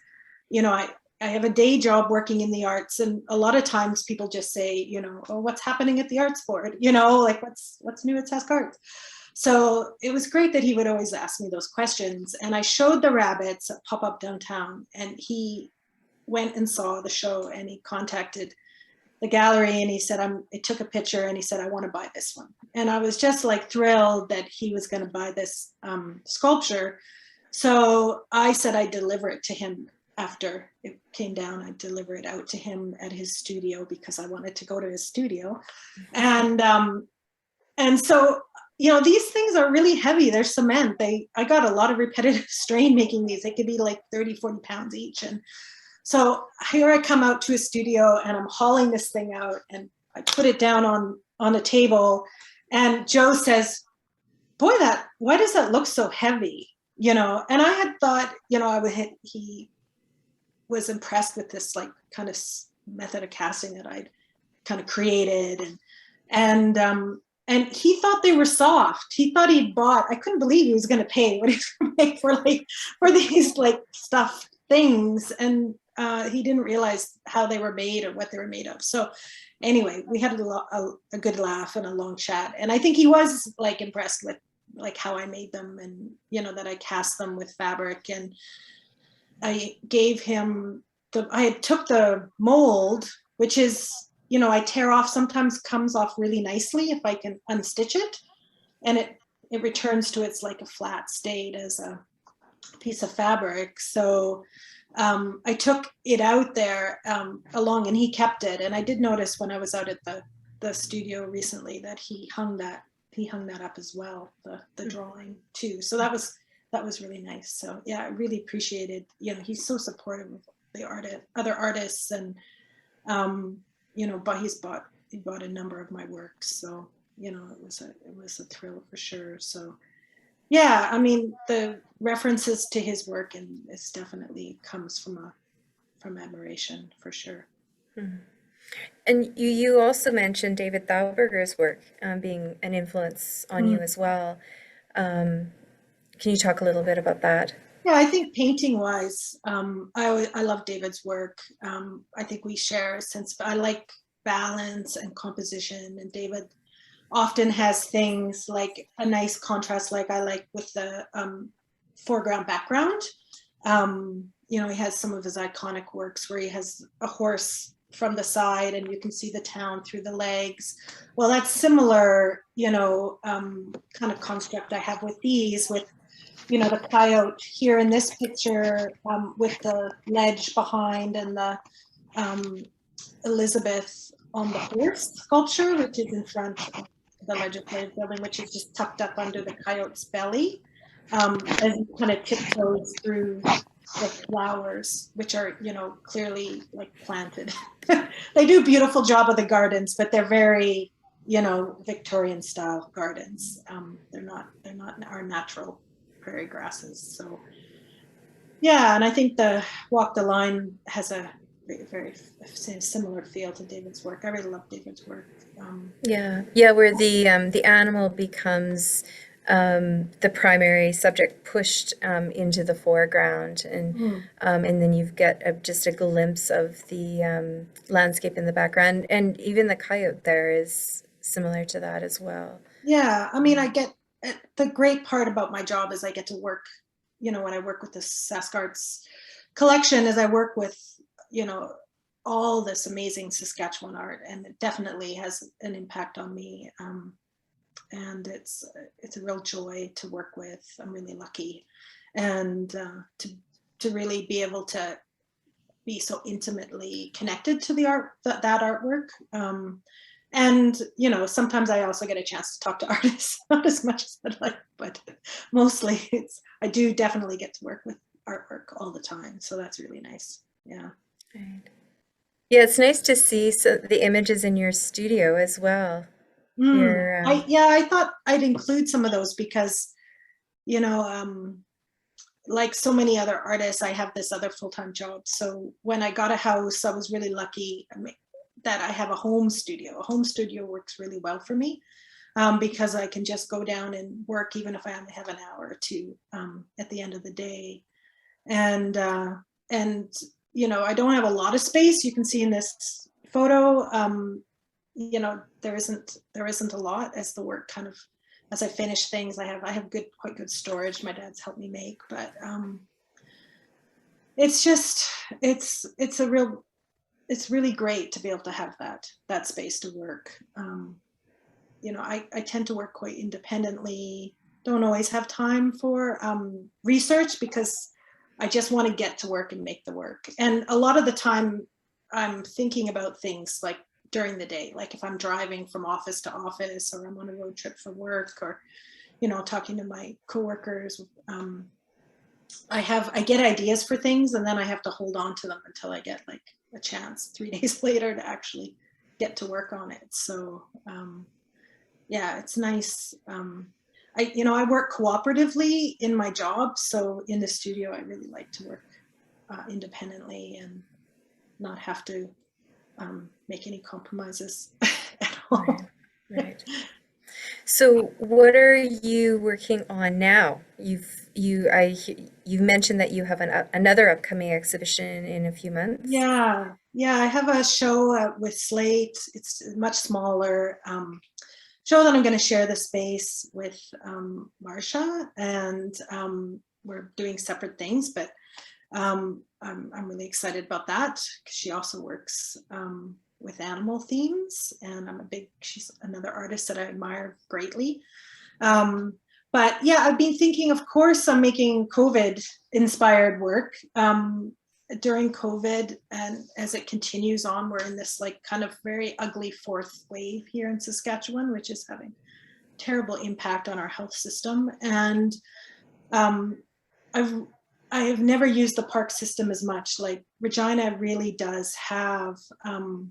I have a day job working in the arts, and a lot of times people just say, oh, what's happening at the arts board? Like, what's new at Sask Arts? So it was great that he would always ask me those questions. And I showed the rabbits at Pop Up Downtown, and he went and saw the show, and he contacted the gallery, and he said, I took a picture, and he said, I want to buy this one. And I was just thrilled that he was going to buy this sculpture. So I said I'd deliver it to him after it came down. I'd deliver it out to him at his studio because I wanted to go to his studio. And so, these things are really heavy. They're cement. I got a lot of repetitive strain making these. They could be 30, 40 pounds each. And so here I come out to a studio, and I'm hauling this thing out, and I put it down on the table, and Joe says, boy, why does that look so heavy? And I had thought, he was impressed with this kind of method of casting that I'd kind of created. And he thought they were soft. He thought I couldn't believe he was going to pay what he was going to pay for these stuffed things. And he didn't realize how they were made or what they were made of. So anyway, we had a good laugh and a long chat. And I think he was impressed with how I made them, and, that I cast them with fabric. And I gave him I took the mold, which is, I tear off, sometimes comes off really nicely if I can unstitch it. And it returns to its a flat state as a piece of fabric. So I took it out there along, and he kept it. And I did notice when I was out at the studio recently that he hung that up as well, the drawing too. So that was really nice. So yeah, I really appreciated, he's so supportive of the other artists, and but he bought a number of my works. So, it was a thrill for sure. So yeah, I mean, the references to his work, and it's definitely comes from admiration for sure. Mm-hmm. And you also mentioned David Thoughtberger's work being an influence on you as well. Can you talk a little bit about that? Yeah, I think painting wise, I love David's work. I think we share a sense, I like balance and composition, and David often has things like a nice contrast, like I like with the foreground background. You know, he has some of his iconic works where he has a horse from the side and you can see the town through the legs. Well, that's similar, you know, kind of construct I have with these, with, you know, the coyote here in this picture, with the ledge behind, and the Elizabeth on the horse sculpture, which is in front of the legislative building, which is just tucked up under the coyote's belly, as he kind of tiptoes through the flowers, which are, you know, clearly like planted. They do a beautiful job of the gardens, but they're very, you know, Victorian style gardens. They're not our natural prairie grasses. So yeah, and I think the Walk the Line has a very similar feel to David's work. I really love David's work. Yeah, where the animal becomes the primary subject, pushed into the foreground, and then you've got just a glimpse of the landscape in the background, and even the coyote there is similar to that as well. Yeah, I mean, I get the great part about my job is I get to work, you know, when I work with the Sask Arts collection, is I work with, you know, all this amazing Saskatchewan art, and it definitely has an impact on me. And it's a real joy to work with. I'm really lucky, and to really be able to be so intimately connected to the art, that artwork. And, you know, sometimes I also get a chance to talk to artists, not as much as I'd like, but mostly I do definitely get to work with artwork all the time. So that's really nice. Yeah. Right. Yeah, it's nice to see the images in your studio as well. I thought I'd include some of those because, you know, like so many other artists, I have this other full-time job. So when I got a house, I was really lucky that I have a home studio. A home studio works really well for me, because I can just go down and work even if I only have an hour or two at the end of the day. And you know, I don't have a lot of space. You can see in this photo, you know, there isn't a lot as the work kind of, as I finish things. I have quite good storage my dad's helped me make, but it's just it's really great to be able to have that space to work. You know, I tend to work quite independently, don't always have time for research because I just want to get to work and make the work. And a lot of the time I'm thinking about things like during the day, like if I'm driving from office to office, or I'm on a road trip for work, or, you know, talking to my coworkers, I get ideas for things, and then I have to hold on to them until I get like a chance 3 days later to actually get to work on it. So yeah, it's nice. I work cooperatively in my job, so in the studio I really like to work independently and not have to make any compromises at all. Right. So what are you working on now? You've mentioned that you have another upcoming exhibition in a few months. Yeah, I have a show with Slate. It's much smaller show that I'm going to share the space with Marsha, and we're doing separate things, but I'm really excited about that because she also works with animal themes, and she's another artist that I admire greatly. But yeah, I've been thinking, of course, I'm making COVID inspired work during COVID, and as it continues on, we're in this like kind of very ugly fourth wave here in Saskatchewan, which is having terrible impact on our health system. And I have never used the park system as much. Like Regina really does have an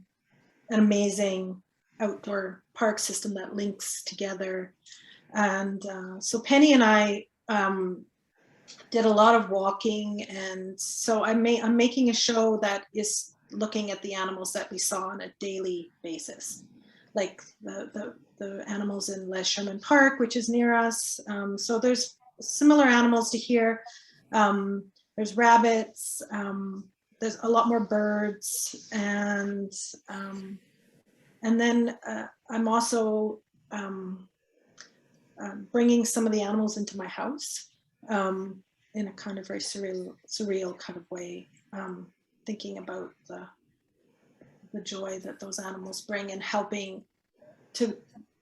amazing outdoor park system that links together. And so Penny and I did a lot of walking, and so I'm making a show that is looking at the animals that we saw on a daily basis, like the animals in Les Sherman Park, which is near us. So there's similar animals to here. There's rabbits, there's a lot more birds, and then I'm also bringing some of the animals into my house in a kind of very surreal kind of way, thinking about the joy that those animals bring and helping to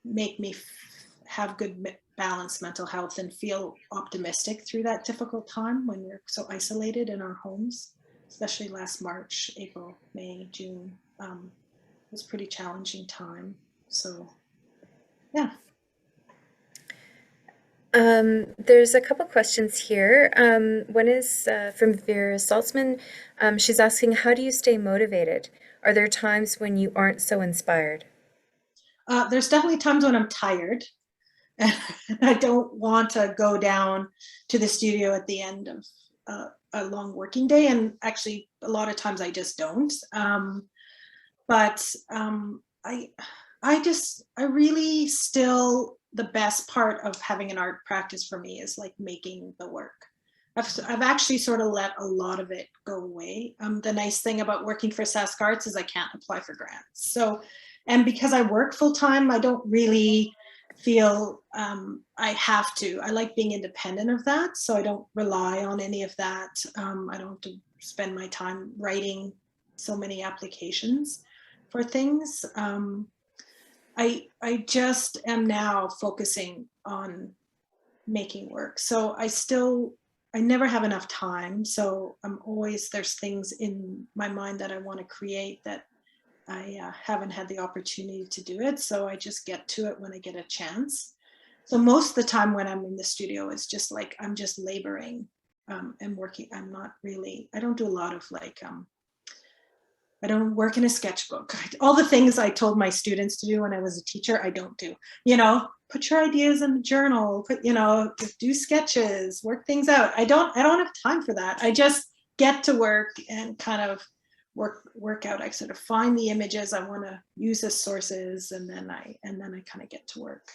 make me have good balanced mental health and feel optimistic through that difficult time when we're so isolated in our homes, especially last March, April, May, June. It was a pretty challenging time. So, yeah. There's a couple questions here. One is from Vera Saltzman. She's asking, how do you stay motivated? Are there times when you aren't so inspired? There's definitely times when I'm tired and I don't want to go down to the studio at the end of a long working day. And actually, a lot of times I just don't. But I really still, the best part of having an art practice for me is like making the work. I've actually sort of let a lot of it go away. The nice thing about working for Sask Arts is I can't apply for grants. So, and because I work full time, I don't really feel I have to. I like being independent of that. So I don't rely on any of that. I don't have to spend my time writing so many applications for things. I just am now focusing on making work. So I never have enough time. So I'm always, there's things in my mind that I want to create that I haven't had the opportunity to do it. So I just get to it when I get a chance. So most of the time when I'm in the studio, it's just like, I'm just laboring and working. I don't do a lot of like, I don't work in a sketchbook. All the things I told my students to do when I was a teacher, I don't do. Put your ideas in a journal, do sketches, work things out. I don't have time for that. I just get to work and kind of work out. I sort of find the images I want to use as sources, and then I kind of get to work.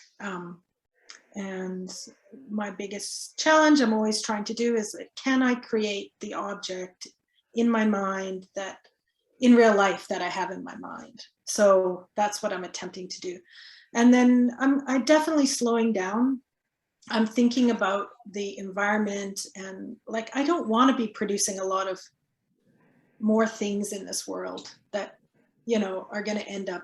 And my biggest challenge I'm always trying to do is, can I create the object in my mind that in real life that I have in my mind? So that's what I'm attempting to do. And then I'm definitely slowing down. I'm thinking about the environment, and like, I don't want to be producing a lot of more things in this world that, are going to end up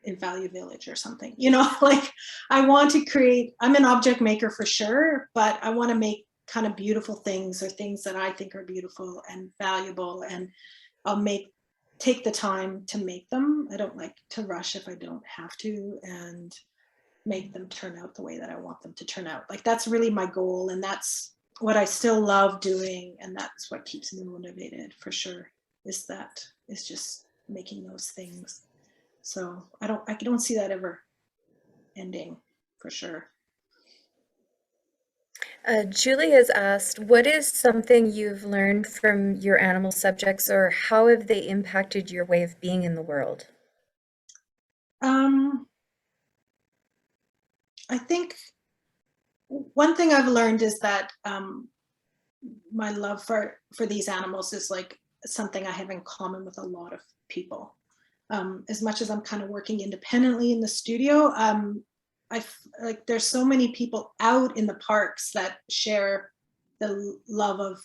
in Value Village or something, like I want to create, I'm an object maker for sure, but I want to make kind of beautiful things, or things that I think are beautiful and valuable, and I'll take the time to make them. I don't like to rush if I don't have to, and make them turn out the way that I want them to turn out. Like, that's really my goal, and that's what I still love doing, and that's what keeps me motivated for sure, is just making those things. So I don't see that ever ending, for sure. Julie has asked, what is something you've learned from your animal subjects, or how have they impacted your way of being in the world? I think one thing I've learned is that my love for these animals is like something I have in common with a lot of people. As much as I'm kind of working independently in the studio, like there's so many people out in the parks that share the love of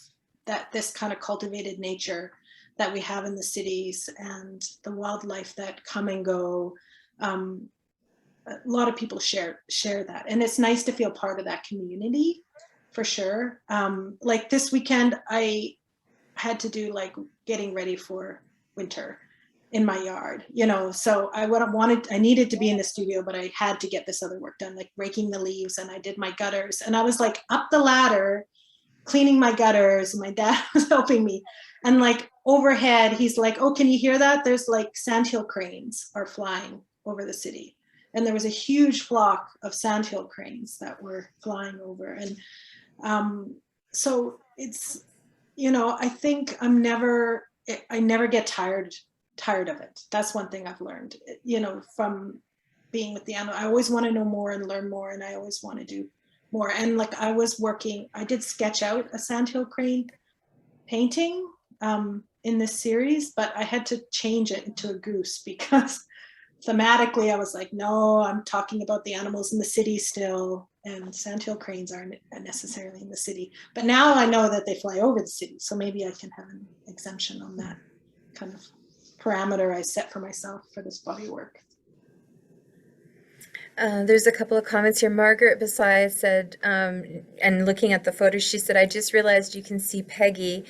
this kind of cultivated nature that we have in the cities, and the wildlife that come and go. A lot of people share that, and it's nice to feel part of that community, for sure. Like this weekend, I had to do like getting ready for winter in my yard, so I needed to be in the studio, but I had to get this other work done, like raking the leaves, and I did my gutters, and I was like up the ladder cleaning my gutters, and my dad was helping me, and like overhead he's like, oh, can you hear that? There's like sandhill cranes are flying over the city, and there was a huge flock of sandhill cranes that were flying over. And so it's, I think I never get tired of it. That's one thing I've learned, from being with the animal. I always want to know more and learn more, and I always want to do more. And like I did sketch out a sandhill crane painting in this series, but I had to change it into a goose because thematically I was like, no, I'm talking about the animals in the city still, and sandhill cranes aren't necessarily in the city. But now I know that they fly over the city, so maybe I can have an exemption on that kind of parameter I set for myself for this body work. There's a couple of comments here. Margaret Besai said, and looking at the photos, she said, I just realized you can see Peggy,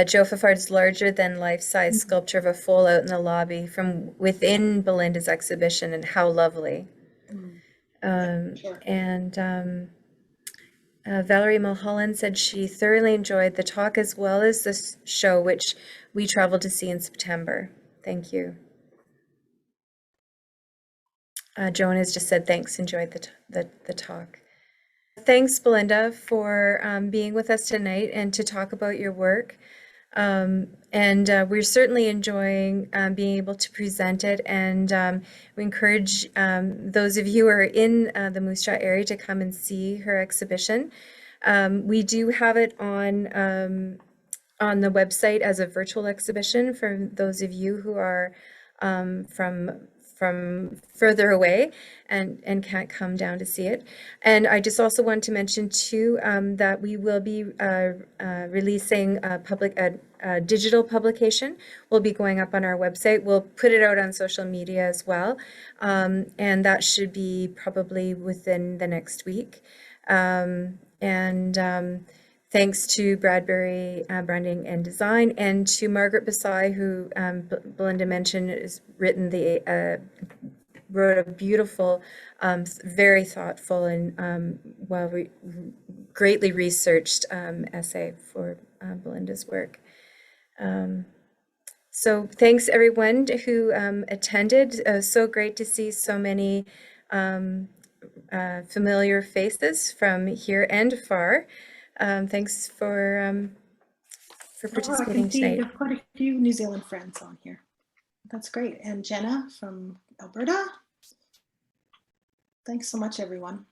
Joe Fafard's larger than life-size sculpture of a foal out in the lobby from within Belinda's exhibition, and how lovely. Sure. And Valerie Mulholland said she thoroughly enjoyed the talk as well as this show, which we traveled to see in September. Thank you. Joan has just said, thanks, enjoyed the talk. Thanks, Belinda, for being with us tonight and to talk about your work. We're certainly enjoying being able to present it, and we encourage those of you who are in the Moose Jaw area to come and see her exhibition. We do have it on the website as a virtual exhibition for those of you who are from further away and can't come down to see it. And I just also want to mention too that we will be releasing a digital publication. Will be going up on our website. We'll put it out on social media as well, and that should be probably within the next week. Thanks to Bradbury Branding and Design, and to Margaret Besai, who Belinda mentioned, has written wrote a beautiful, very thoughtful and greatly researched essay for Belinda's work. So thanks everyone who attended. So great to see so many familiar faces from here and far. Thanks for participating tonight. There's quite a few New Zealand friends on here. That's great. And Jenna from Alberta. Thanks so much, everyone.